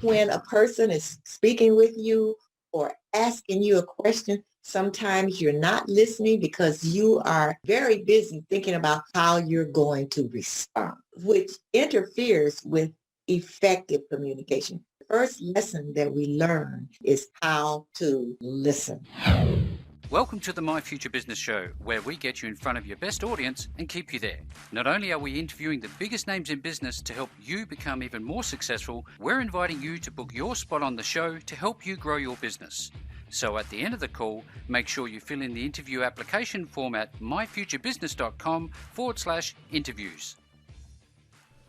when a person is speaking with you or asking you a question, sometimes you're not listening because you are very busy thinking about how you're going to respond, which interferes with effective communication. The first lesson that we learn is how to listen. Welcome to the My Future Business Show, where we get you in front of your best audience and keep you there. Not only are we interviewing the biggest names in business to help you become even more successful, we're inviting you to book your spot on the show to help you grow your business. So at the end of the call, make sure you fill in the interview application form at myfuturebusiness.com/interviews.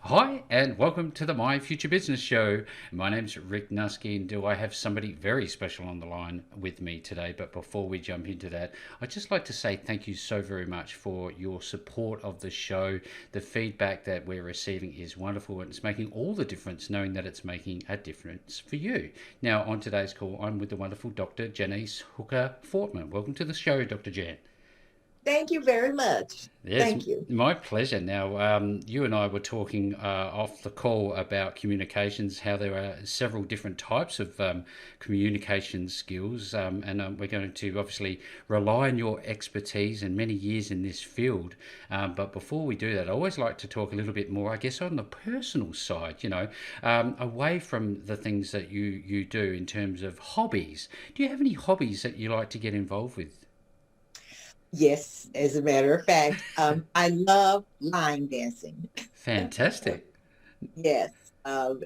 Hi, and welcome to the My Future Business Show. My name's Rick Nusky, and do I have somebody very special on the line with me today? But before we jump into that, I'd just like to say thank you so very much for your support of the show. The feedback that we're receiving is wonderful, and it's making all the difference knowing that it's making a difference for you. Now, on today's call, I'm with the wonderful Dr. Janice Hooker Fortman. Welcome to the show, Dr. Jan. Thank you very much. Yes, Thank you. my pleasure. Now, you and I were talking off the call about communications, how there are several different types of communication skills, and we're going to obviously rely on your expertise and many years in this field. But before we do that, I always like to talk a little bit more, I guess, on the personal side, away from the things that you do in terms of hobbies. Do you have any hobbies that you like to get involved with? Yes, as a matter of fact, I love line dancing. Fantastic. Yes, and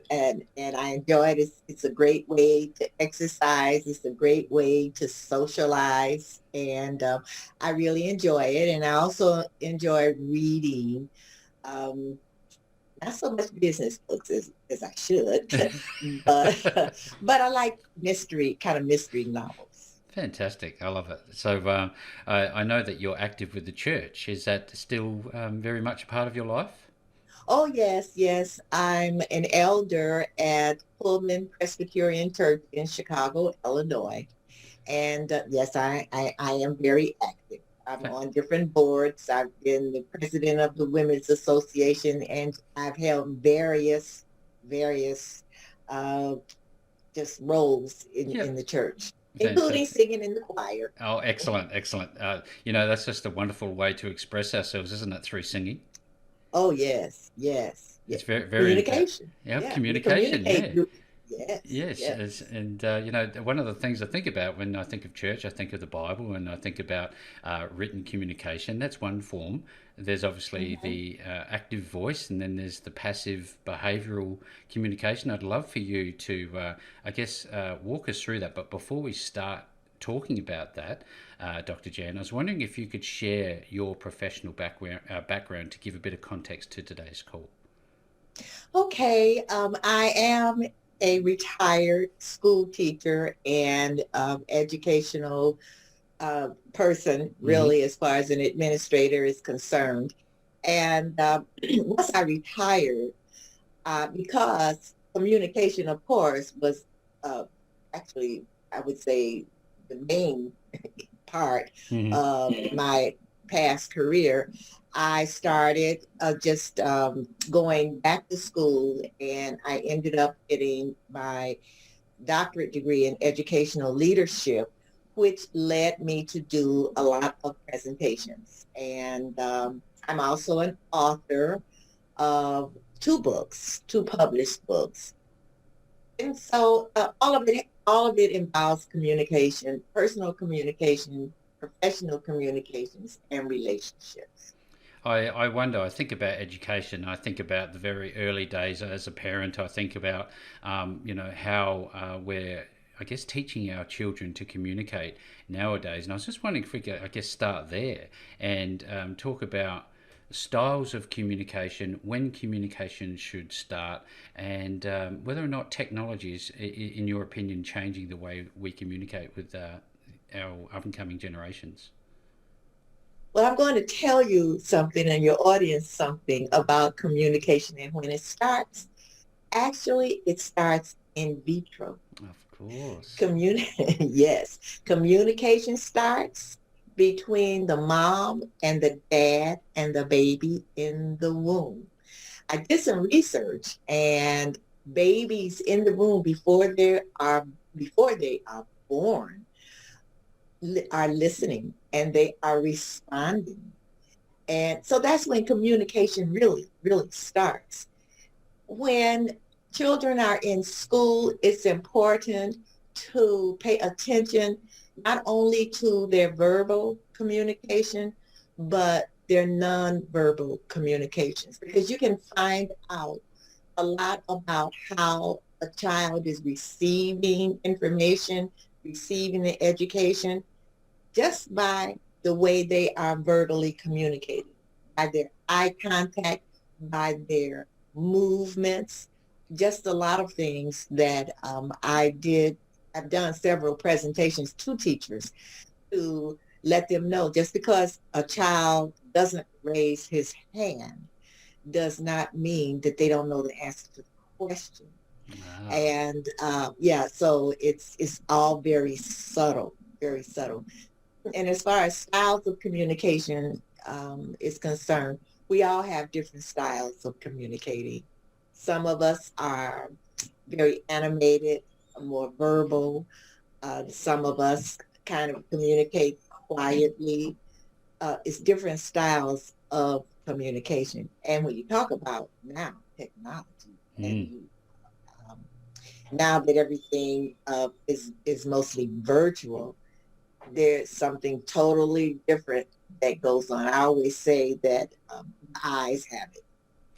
I enjoy it. It's a great way to exercise. It's a great way to socialize, and I really enjoy it. And I also enjoy reading, um, not so much business books as I should, but but I like kind of mystery novels. Fantastic. I love it. So I know that you're active with the church. Is that still very much a part of your life? Oh, yes, yes. I'm an elder at Pullman Presbyterian Church in Chicago, Illinois. And yes, I am very active. I'm Fa- on different boards. I've been the president of the Women's Association, and I've held various uh, just roles Yeah, in the church, including fantastic. singing in the choir. Oh, excellent, excellent. That's just a wonderful way to express ourselves, isn't it, through singing? Oh, yes, yes, It's yes. very, very important. Communication. Yeah, Yeah, we communication. communicate. Yeah. Yes, Yes, yes. and one of the things I think about when I think of church, I think of the Bible, and I think about written communication. That's one form. There's obviously Mhm. the active voice, and then there's the passive behavioural communication. I'd love for you to, walk us through that. But before we start talking about that, Dr. Jan, I was wondering if you could share your professional background to give a bit of context to today's call. Okay, I am a retired school teacher and educational person, Mm-hmm. really, as far as an administrator is concerned. And once I retired, because communication, of course, was uh, actually, I would say, the main part Mm-hmm. of my past career, I started just going back to school, and I ended up getting my doctorate degree in educational leadership, which led me to do a lot of presentations. And I'm also an author of two published books. And so all of it involves communication, personal communication, professional communications, and relationships. I wonder, I think about education. I think about the very early days as a parent. I think about, how we're, I guess, teaching our children to communicate nowadays. And I was just wondering if we could, I guess, start there and talk about styles of communication, when communication should start, and whether or not technology is, in your opinion, changing the way we communicate with our up and coming generations. Well, I'm going to tell you something and your audience something about communication and when it starts. Actually, it starts in vitro. Of course. Yes, communication starts between the mom and the dad and the baby in the womb. I did some research, and babies in the room before they are born are listening and they are responding. And so that's when communication really, really starts. When children are in school, it's important to pay attention not only to their verbal communication, but their nonverbal communications, because you can find out a lot about how a child is receiving information, receiving the education, just by the way they are verbally communicating, by their eye contact, by their movements, just a lot of things that I've done several presentations to teachers to let them know just because a child doesn't raise his hand does not mean that they don't know the answer to the question. Ah, And yeah, so it's all very subtle, very subtle. And as far as styles of communication is concerned, we all have different styles of communicating. Some of us are very animated, more verbal. Some of us kind of communicate quietly. It's different styles of communication. And when you talk about now technology, and mm. you um, now that everything is mostly virtual, there's something totally different that goes on. I always say that the eyes have it.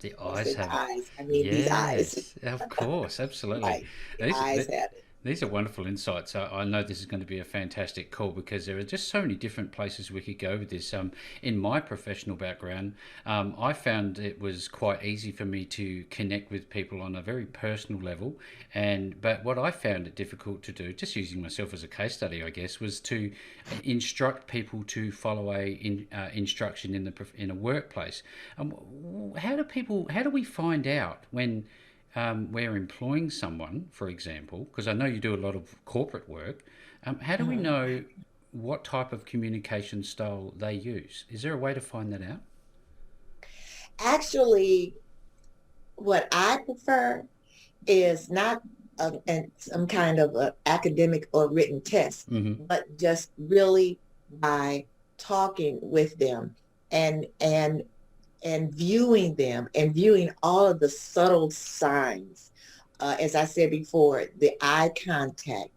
The When I eyes say the have it. eyes, I mean these eyes. Yes, of course, absolutely. Right. The These, eyes th- have it. these are wonderful insights. I know this is going to be a fantastic call because there are just so many different places we could go with this. In my professional background, I found it was quite easy for me to connect with people on a very personal level. But what I found it difficult to do, just using myself as a case study, I guess, was to instruct people to follow instruction in a workplace. How do we find out when we're employing someone, for example, because I know you do a lot of corporate work, how do we Mhm. know what type of communication style they use? Is there a way to find that out? Actually, what I prefer is not some kind of a academic or written test, Mm-hmm. but just really by talking with them and and and viewing them and viewing all of the subtle signs. As I said before, the eye contact,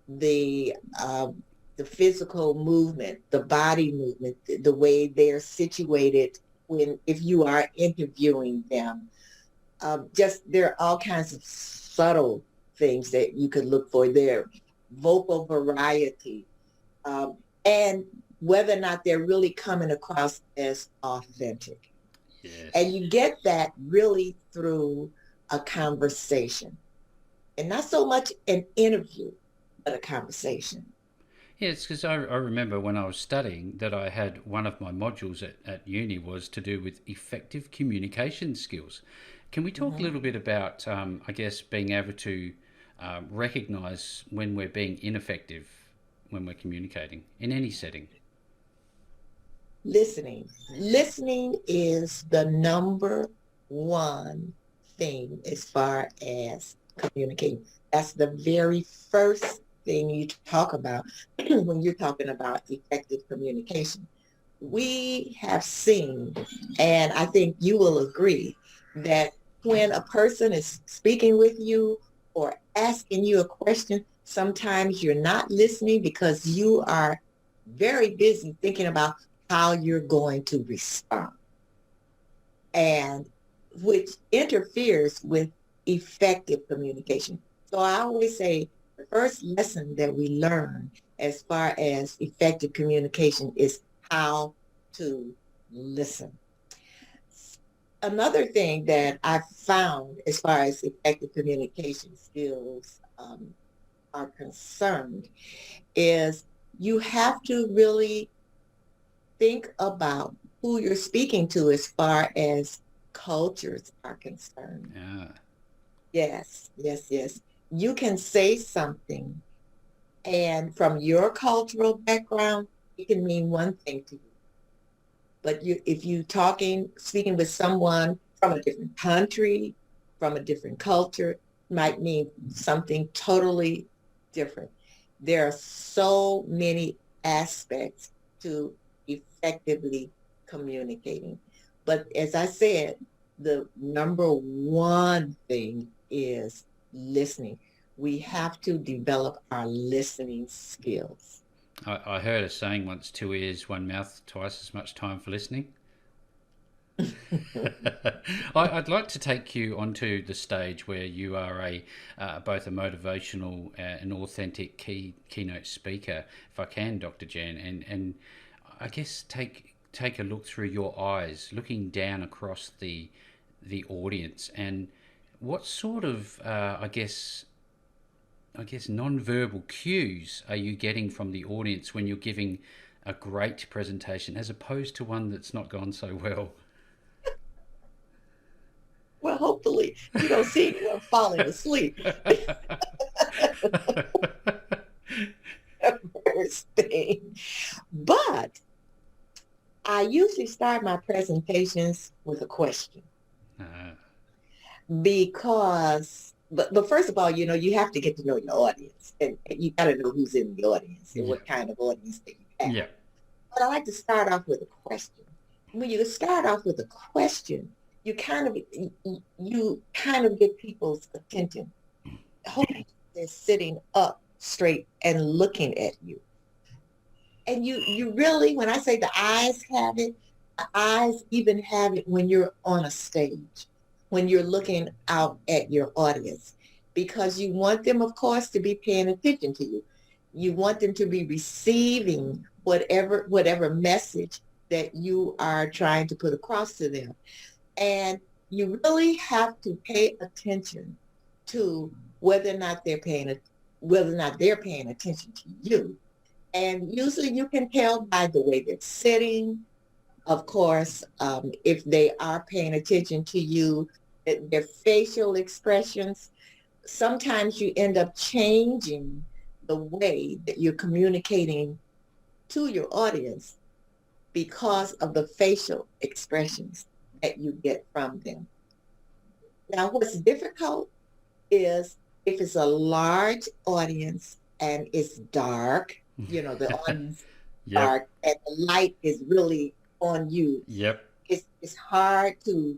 the uh, the physical movement, the body movement, the way they're situated when if you are interviewing them, just there are all kinds of subtle things that you could look for there, vocal variety, um, and whether or not they're really coming across as authentic. And Yes. you get that really through a conversation, and not so much an interview, but a conversation. Yes, because I remember when I was studying that I had one of my modules at uni was to do with effective communication skills. Can we talk a Mhm. little bit about, I guess, being able to recognize when we're being ineffective when we're communicating in any setting? Listening. Listening is the number one thing as far as communicating. That's the very first thing you talk about when you're talking about effective communication. We have seen, and I think you will agree, that when a person is speaking with you or asking you a question, sometimes you're not listening because you are very busy thinking about how you're going to respond, and which interferes with effective communication. So I always say the first lesson that we learn as far as effective communication is how to listen. Another thing that I found as far as effective communication skills are concerned is you have to really think about who you're speaking to as far as cultures are concerned. Yeah. Yes, yes, yes. You can say something, and from your cultural background, it can mean one thing to you. But if you speaking with someone from a different country, from a different culture, might mean something totally different. There are so many aspects to effectively communicating. But as I said, the number one thing is listening. We have to develop our listening skills. I heard a saying once: two ears, one mouth, twice as much time for listening. I'd like to take you onto the stage where you are a both a motivational and authentic keynote speaker, if I can, Dr. Jan, and I guess take a look through your eyes, looking down across the audience, and what sort of I guess non-verbal cues are you getting from the audience when you're giving a great presentation as opposed to one that's not gone so well? Well, hopefully you don't see anyone falling asleep. First thing. But I usually start my presentations with a question Uh, but first of all, you have to get to know your audience and you got to know who's in the audience and yeah, what kind of audience that you have. yeah, But I like to start off with a question. When you start off with a question, you kind of get people's attention. Hopefully they're sitting up straight and looking at you. And you really, when I say the eyes have it, the eyes even have it when you're on a stage, when you're looking out at your audience, because you want them, of course, to be paying attention to you. You want them to be receiving whatever message that you are trying to put across to them. And you really have to pay attention to whether or not they're paying attention to you. And usually you can tell by the way they're sitting, of course, if they are paying attention to you, their facial expressions. Sometimes you end up changing the way that you're communicating to your audience because of the facial expressions that you get from them. Now, what's difficult is if it's a large audience and it's dark, the audience is yep, dark and the light is really on you. yep. It's hard to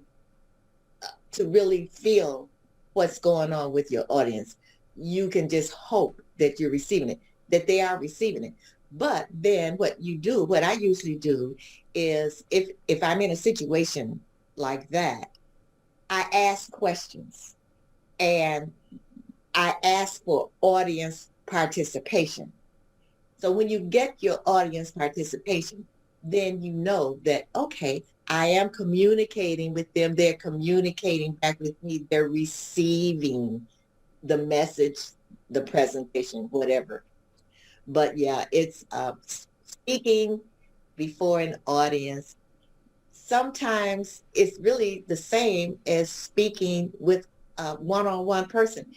really feel what's going on with your audience. You can just hope that you're receiving it, that they are receiving it. But then what I usually do is if I'm in a situation like that, I ask questions and I ask for audience participation. So when you get your audience participation, then you know that, okay, I am communicating with them. They're communicating back with me. They're receiving the message, the presentation, whatever. But yeah, it's speaking before an audience. Sometimes it's really the same as speaking with a one-on-one person.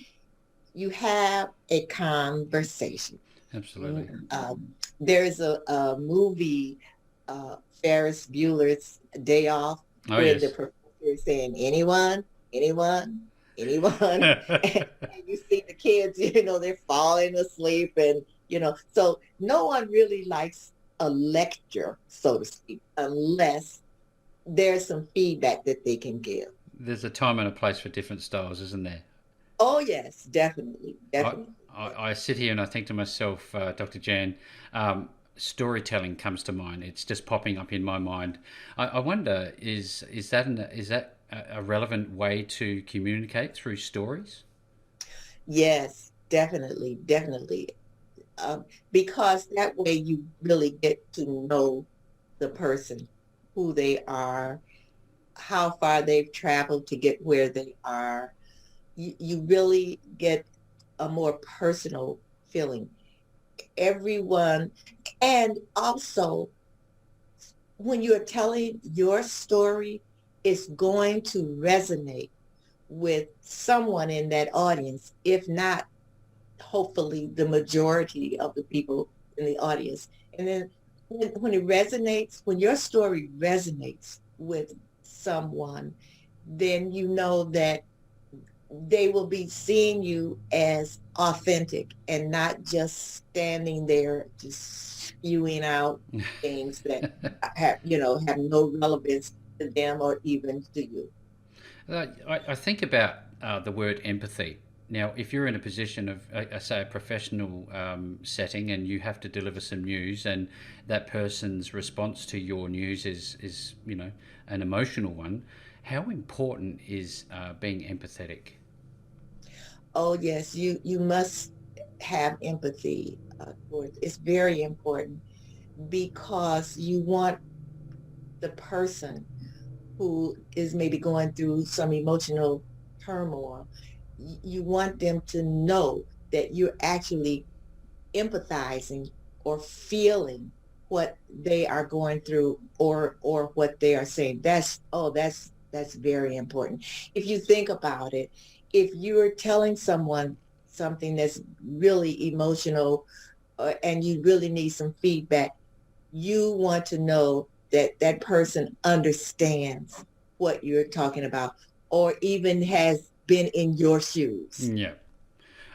You have a conversation. Absolutely. There's a movie, Ferris Bueller's Day Off, Oh where the yes. professor is saying, anyone, anyone, anyone. And you see the kids, they're falling asleep so no one really likes a lecture, so to speak, unless there's some feedback that they can give. There's a time and a place for different styles, isn't there? Oh, yes, definitely, I, definitely, I sit here and I think to myself, Dr. Jan, storytelling comes to mind. It's just popping up in my mind. I wonder, is that a relevant way to communicate through stories? yes, definitely, definitely. Because that way you really get to know the person, who they are, how far they've traveled to get where they are. You really get a more personal feeling. Everyone, and also when you're telling your story, it's going to resonate with someone in that audience, if not hopefully the majority of the people in the audience. And then when your story resonates with someone, then you know that they will be seeing you as authentic and not just standing there just spewing out things that have no relevance to them or even to you. I think about the word empathy. Now, if you're in a position of, say, a professional setting, and you have to deliver some news, and that person's response to your news is an emotional one, how important is being empathetic? Oh yes, you must have empathy towards. It's very important because you want the person who is maybe going through some emotional turmoil. You want them to know that you're actually empathizing or feeling what they are going through, or what they are saying. That's very important. If you think about it, if you're telling someone something that's really emotional, and you really need some feedback, you want to know that that person understands what you're talking about, or even has been in your shoes. Yeah.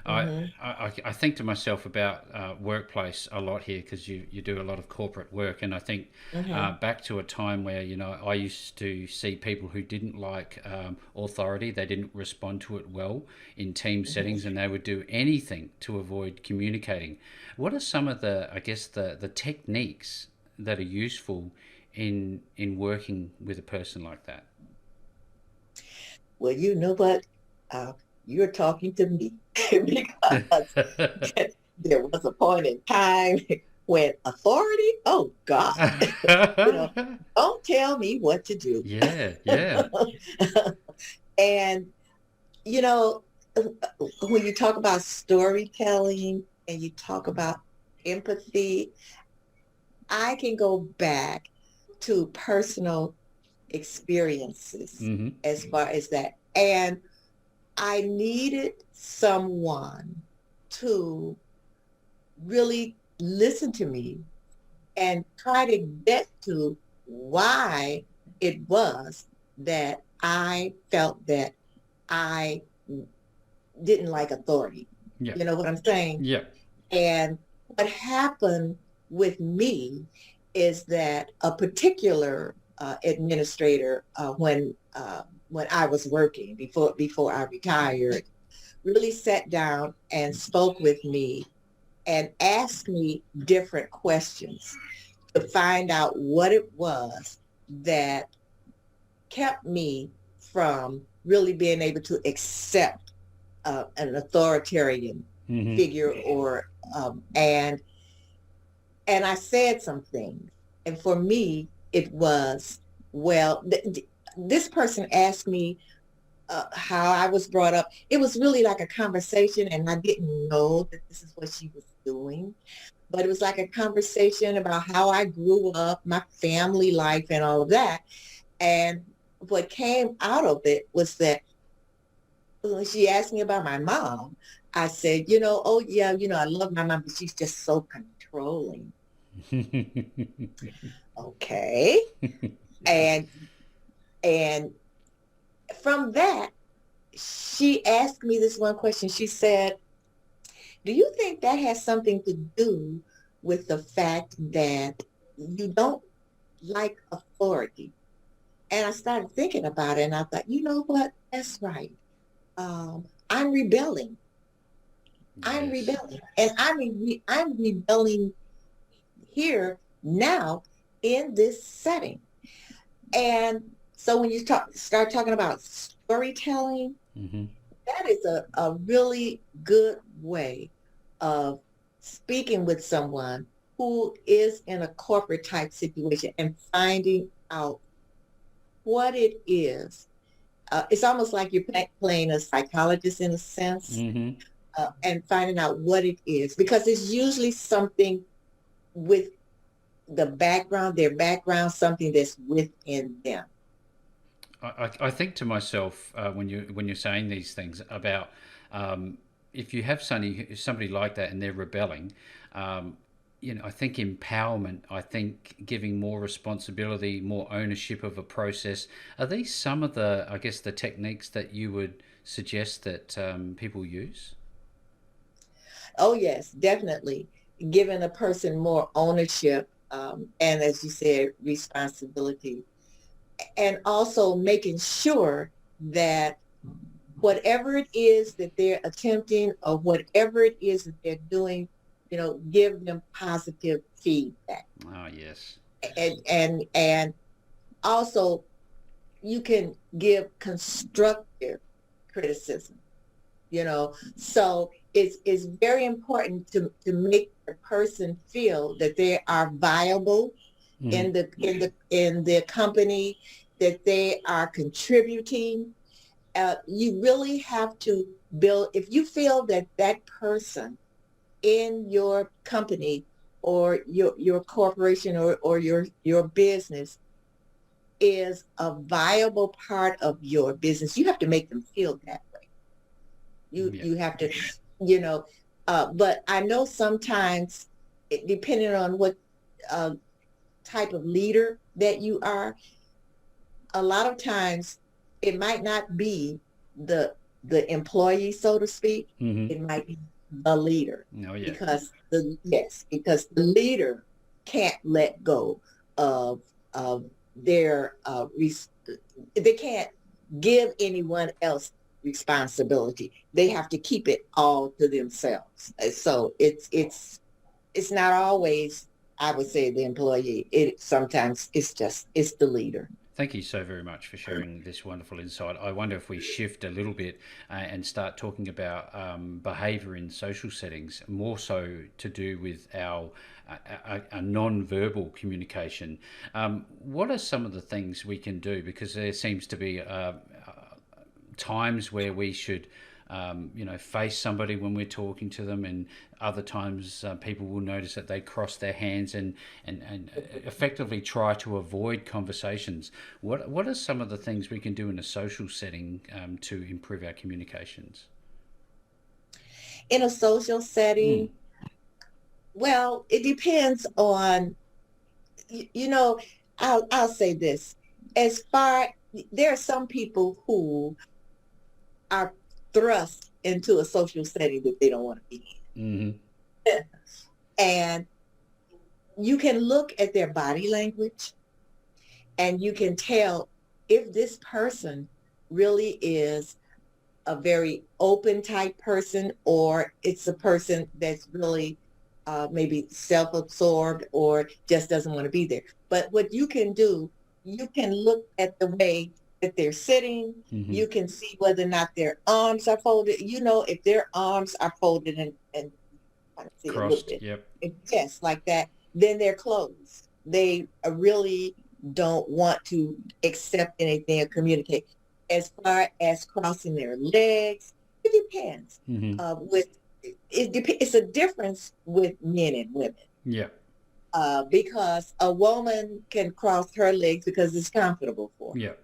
I, Mm-hmm. I think to myself about workplace a lot here, because you do a lot of corporate work, and I think Mm-hmm. back to a time where I used to see people who didn't like authority. They didn't respond to it well in team Mm-hmm. settings, and they would do anything to avoid communicating. What are some of the, I guess, the techniques that are useful in working with a person like that? Well, you know what? Uh, you're talking to me because there was a point in time when authority, oh God, you know, don't tell me what to do. Yeah, yeah. And, you know, when you talk about storytelling and you talk about empathy, I can go back to personal experiences Hmm. as far as that. And I needed someone to really listen to me and try to get to why it was that I felt that I didn't like authority. Yeah, You know what I'm saying? yeah. And what happened with me is that a particular administrator, when I was working before I retired, really sat down and spoke with me and asked me different questions to find out what it was that kept me from really being able to accept an authoritarian Hmm. figure, or and I said some things. And for me, it was, well, this person asked me how I was brought up. It was really like a conversation, and I didn't know that this is what she was doing. But it was like a conversation about how I grew up, my family life, and all of that. And what came out of it was that when she asked me about my mom, I said, oh yeah, I love my mom, but she's just so controlling. Okay. And and from that, she asked me this one question. She said, do you think that has something to do with the fact that you don't like authority? And I started thinking about it, and I thought, you know what? That's right. I'm rebelling. I'm Yes. rebelling. And I'm rebelling here now in this setting. And so when you start talking about storytelling, Hmm. that is a really good way of speaking with someone who is in a corporate type situation and finding out what it is. It's almost like you're playing a psychologist in a sense, Hmm. and finding out what it is, because it's usually something with their background, something that's within them. I think to myself, when you're saying these things about, if you have somebody like that and they're rebelling, um, I think empowerment. I think giving more responsibility, more ownership of a process. Are these some of the, I guess, the techniques that you would suggest that people use? Oh, yes, definitely. Giving a person more ownership, and as you said, responsibility, and also making sure that whatever it is that they're attempting or whatever it is that they're doing, give them positive feedback. Oh, yes. And also you can give constructive criticism, so it's very important to make the person feel that they are viable Mm-hmm. in the company, that they are contributing. You really have to build, if you feel that that person in your company or your corporation or your business is a viable part of your business, you have to make them feel that way. you Yeah. you have to, you know but I know sometimes, depending on what uh, type of leader that you are, a lot of times it might not be the employee, so to speak. Mm-hmm. It might be the leader, Oh, yeah. because the leader can't let go of their they can't give anyone else responsibility. They have to keep it all to themselves. So it's not always, I would say, the employee. It sometimes it's the leader. Thank you so very much for sharing this wonderful insight. I wonder if we shift a little bit and start talking about behaviour in social settings, more so to do with our non-verbal communication. What are some of the things we can do? Because there seems to be times where we should face somebody when we're talking to them, and other times people will notice that they cross their hands and effectively try to avoid conversations. What are some of the things we can do in a social setting to improve our communications? In a social Mm. setting, well, it depends on, you, you know, I'll say this. As far There are some people who are thrust into a social setting that they don't want to be Mm-hmm. in. And you can look at their body language and you can tell if this person really is a very open type person, or it's a person that's really maybe self-absorbed or just doesn't want to be there. But what you can do, you can look at the way that they're sitting. Mm-hmm. You can see whether or not their arms are folded. If their arms are folded and I see a little Crossed. bit, Yep. yes, like that, then they're closed. They really don't want to accept anything or communicate. As far as crossing their legs, it depends. Mm-hmm. With it's a difference with men and women. Yep. Because a woman can cross her legs because it's comfortable for Yep.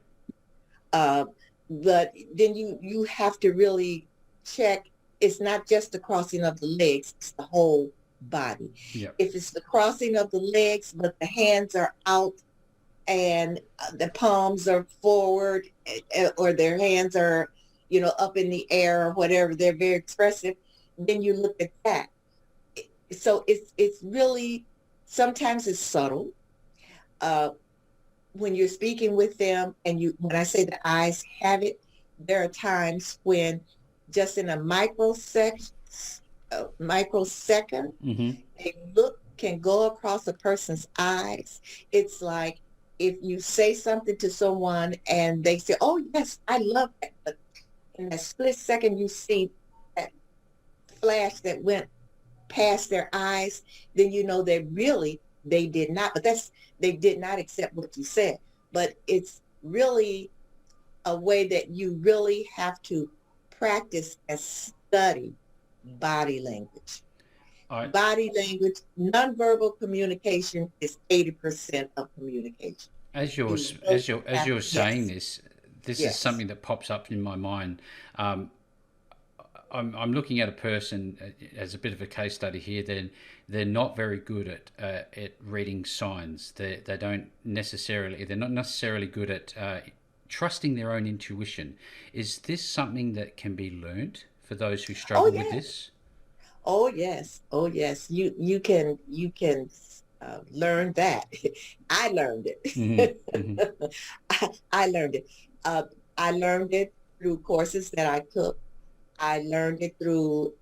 her. But then you have to really check. It's not just the crossing of the legs; it's the whole body. Yep. If it's the crossing of the legs, but the hands are out and the palms are forward, or their hands are, up in the air or whatever, they're very expressive, then you look at that. So it's really, sometimes it's subtle. Uh, when you're speaking with them, and when I say the eyes have it, there are times when just in a microsecond, Mm-hmm. a look can go across a person's eyes. It's like if you say something to someone and they say, "Oh yes, I love that," but in that split second you see that flash that went past their eyes, then you know that really they did not. But they did not accept what you said. But it's really a way that you really have to practice and study body language. I Body language, nonverbal communication is 80% of communication. as you're You really as have, you're saying yes, this, this is yes. something that pops up in my mind. Um, I'm looking at a person as a bit of a case study here. Then they're not very good at reading signs. They're not necessarily good at trusting their own intuition. Is this something that can be learned for those who Oh struggle with yeah. this? Oh yes. Oh yes. You can learn that. I learned Hmm. it. Hmm. I learned it. Uh, I learned it through courses that I took. I learned it through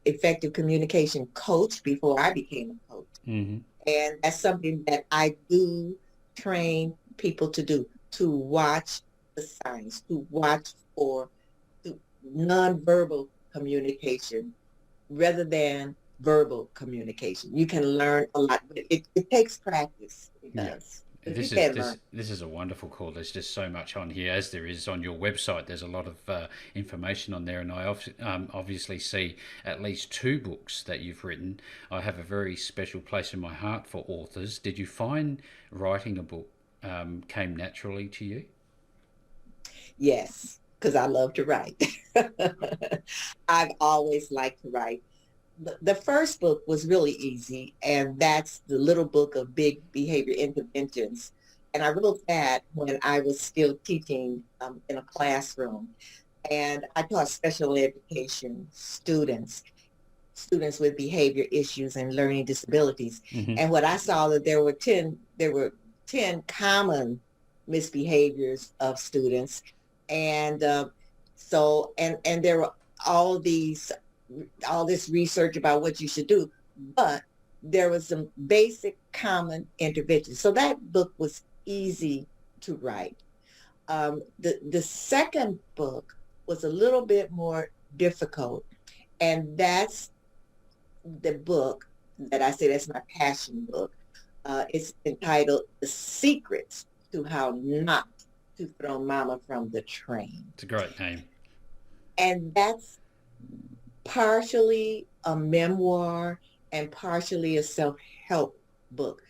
effective communication coach before I became a coach. Hmm. And that's something that I do train people to do, to watch the signs, to watch for the nonverbal communication rather than verbal communication. You can learn a lot, but it takes practice. It Yeah. does. But you This is can learn. this is a wonderful call. There's just so much on here, as there is on your website. There's a lot of information on there, and I obviously see at least two books that you've written. I have a very special place in my heart for authors. Did you find writing a book came naturally to you? Yes, because I love to write. I've always liked to write. The first book was really easy, and that's the little book of big behavior interventions. And I wrote that when I was still teaching in a classroom. And I taught special education students, students with behavior issues and learning disabilities. Hmm. And what I saw that there were 10 common misbehaviors of students. And and there were all these all this research about what you should do, but there was some basic common interventions. So that book was easy to write. The second book was a little bit more difficult, and that's the book that I say that's my passion book. It's entitled "The Secrets to How Not to Throw Mama from the Train," It's a great name. and that's partially a memoir and partially a self-help book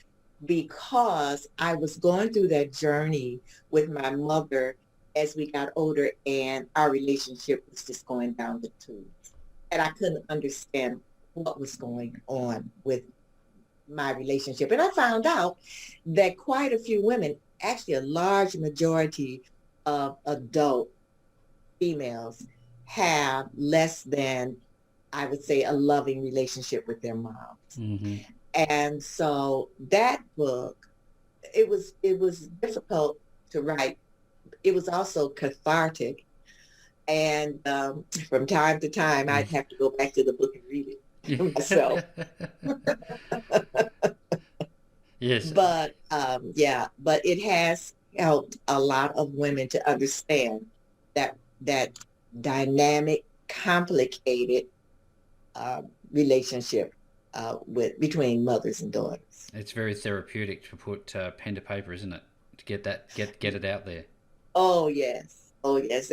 because I was going through that journey with my mother as we got older and our relationship was just going down the tubes. And I couldn't understand what was going on with my relationship. And I found out that quite a few women, actually a large majority of adult females, have less than, I would say, a loving relationship with their moms. Hmm. And so that book, it was difficult to write. It was also cathartic. And from time to time, I'd have to go back to the book and read Yeah. it myself. Yes. But it has helped a lot of women to understand that dynamic, complicated relationship with between mothers and daughters. It's very therapeutic to put pen to paper, isn't it? To get that get it out there. Oh yes, oh yes.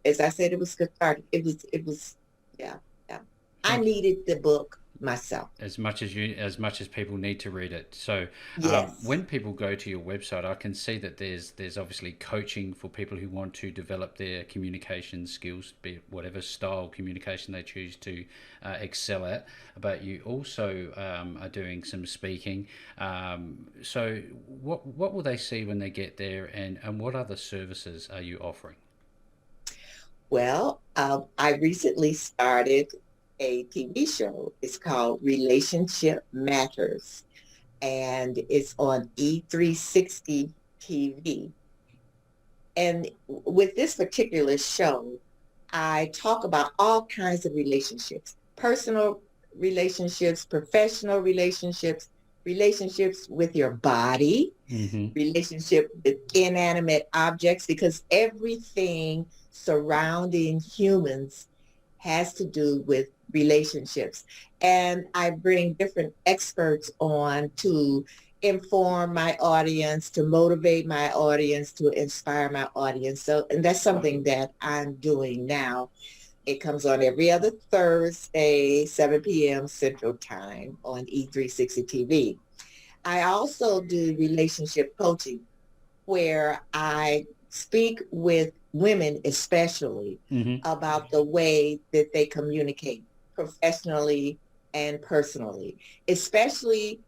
As I said, it was cathartic. It was, yeah, yeah. I Thank you. needed the book myself. As much as people need to read it. So Yes. when people go to your website, I can see that there's obviously coaching for people who want to develop their communication skills, be it whatever style communication they choose to excel at. But you also are doing some speaking. So what will they see when they get there, and what other services are you offering? Well, I recently started a TV show. It's called Relationship Matters, and it's on E360 TV. And with this particular show, I talk about all kinds of relationships, personal relationships, professional relationships, relationships with your body, Hmm. relationship with inanimate objects, because everything surrounding humans has to do with relationships. And I bring different experts on to inform my audience, to motivate my audience, to inspire my audience. So, and that's something that I'm doing now. It comes on every other Thursday, 7 p.m. Central Time on E360 TV. I also do relationship coaching where I speak with women, especially Hmm. about the way that they communicate professionally and personally, especially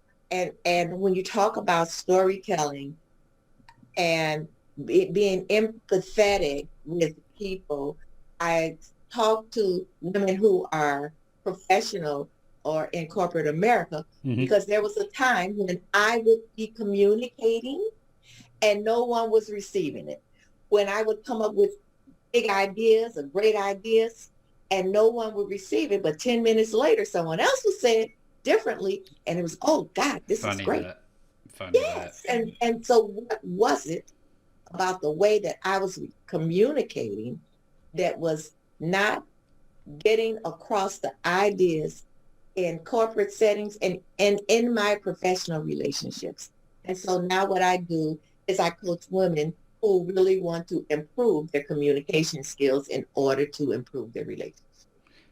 and when you talk about storytelling and being empathetic with people. I talk to women who are professional or in corporate America Hmm. because there was a time when I would be communicating and no one was receiving it. When I would come up with big ideas or great ideas and no one would receive it, but 10 minutes later, someone else would say it differently. And it was, oh God, this is Funny great. that. Funny that. Yes. And so what was it about the way that I was communicating that was not getting across the ideas in corporate settings and in my professional relationships? And so now what I do is I coach women who really want to improve their communication skills in order to improve their relationships.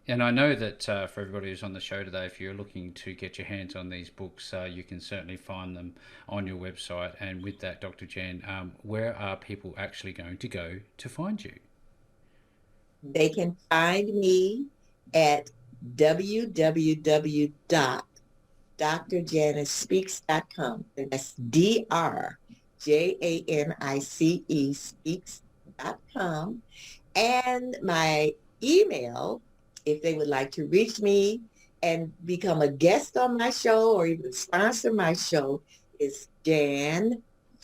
And I know that for everybody who's on the show today, if you're looking to get your hands on these books, you can certainly find them on your website. And with that, Dr. Jan, where are people actually going to go to find you? They can find me at www.drjanicespeaks.com. And that's DRJANICE speaks.com. And my email, if they would like to reach me and become a guest on my show or even sponsor my show, is Jan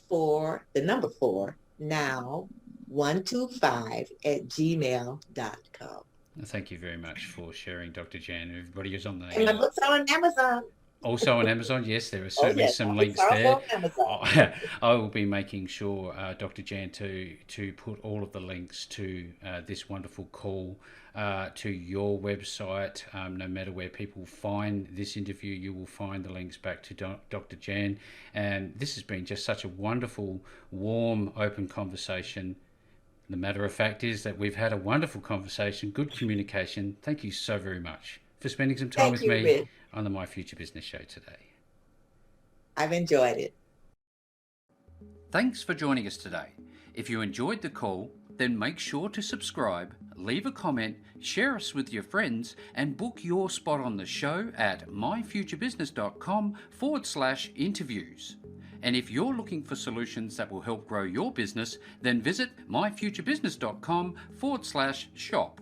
for the number 4 now 125@gmail.com. Thank you very much for sharing, Dr. Jan. Everybody who's on And my the books are on Amazon. also on Amazon, yes, there are Oh certainly yes, my some books links are also there. on Amazon. I will be making sure, Dr. Jan, to put all of the links to this wonderful call to your website. No matter where people find this interview, you will find the links back to Dr. Jan. And this has been just such a wonderful, warm, open conversation. The matter of fact is that we've had a wonderful conversation, good communication. Thank you so very much for spending some time Thank with you, me Rich. on the My Future Business show today. I've enjoyed it. Thanks for joining us today. If you enjoyed the call, then make sure to subscribe, leave a comment, share us with your friends, and book your spot on the show at myfuturebusiness.com/interviews. And if you're looking for solutions that will help grow your business, then visit myfuturebusiness.com/shop.